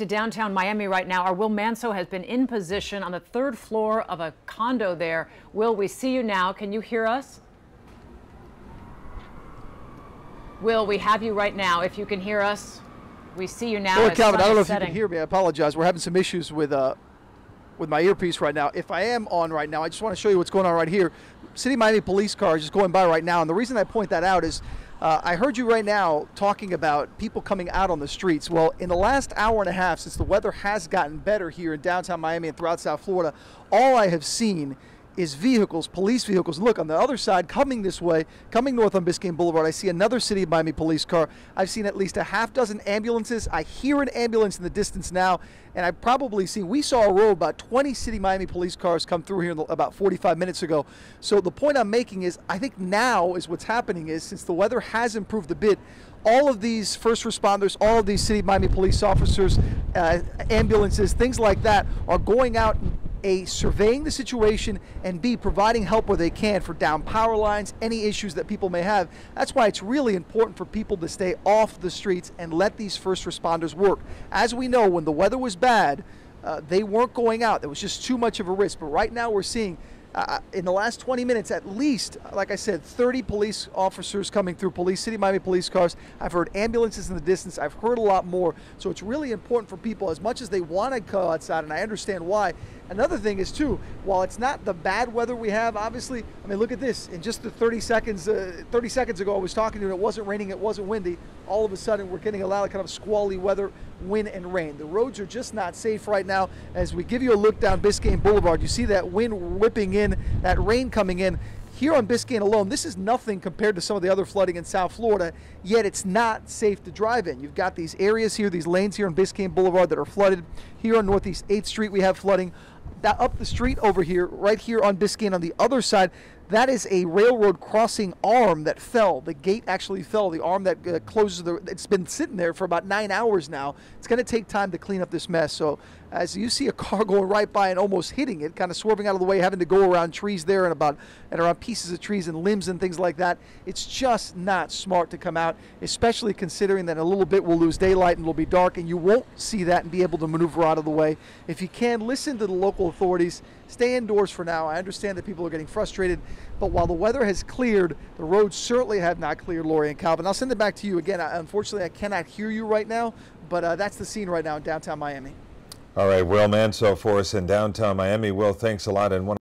To downtown Miami right now. Our Will Manso has been in position on the third floor of a condo there. Will, we see you now. Can you hear us? Will, we have you right now. If you can hear us, we see you now. Well, Calvin, I don't know if you can hear me. I apologize. We're having some issues with my earpiece right now. If I am on right now, I just want to show you what's going on right here. City of Miami police car is just going by right now, and the reason I point that out is I heard you right now talking about people coming out on the streets. Well, in the last hour and a half, since the weather has gotten better here in downtown Miami and throughout South Florida, all I have seen is vehicles, police vehicles. Look, on the other side, coming this way, coming north on Biscayne Boulevard, I see another City of Miami police car. I've seen at least a half dozen ambulances. I hear an ambulance in the distance now, and I've probably seen, we saw a row about 20 City of Miami police cars come through here about 45 minutes ago. So the point I'm making is, I think now is what's happening is, since the weather has improved a bit, all of these first responders, all of these City of Miami police officers, ambulances, things like that, are going out A, surveying the situation, and B, providing help where they can for down power lines, any issues that people may have. That's why it's really important for people to stay off the streets and let these first responders work. As we know, when the weather was bad, they weren't going out. There was just too much of a risk. But right now we're seeing in the last 20 minutes, at least, like I said, 30 police officers coming through, City of Miami police cars. I've heard ambulances in the distance. I've heard a lot more. So it's really important for people, as much as they want to go outside, and I understand why. Another thing is, too, while it's not the bad weather we have, obviously, I mean, look at this. In just the 30 seconds ago, I was talking to you, and it wasn't raining, it wasn't windy. All of a sudden, we're getting a lot of kind of squally weather, wind and rain. The roads are just not safe right now. As we give you a look down Biscayne Boulevard, you see that wind whipping in, that rain coming in. Here on Biscayne alone, this is nothing compared to some of the other flooding in South Florida, yet it's not safe to drive in. You've got these areas here, these lanes here on Biscayne Boulevard that are flooded. Here on Northeast 8th Street, we have flooding. Up the street over here, right here on Biscayne on the other side, that is a railroad crossing arm that fell. The gate actually fell. The arm that closes it's been sitting there for about 9 hours now. It's going to take time to clean up this mess. So as you see a car going right by and almost hitting it, kind of swerving out of the way, having to go around trees there and around pieces of trees and limbs and things like that, it's just not smart to come out, especially considering that in a little bit we'll lose daylight and it'll be dark, and you won't see that and be able to maneuver out of the way. If you can, listen to the local authorities. Stay indoors for now. I understand that people are getting frustrated, but while the weather has cleared, the roads certainly have not cleared, Lori and Calvin. I'll send it back to you again. Unfortunately, I cannot hear you right now, but that's the scene right now in downtown Miami. All right, Will Manso for us in downtown Miami. Will, thanks a lot. And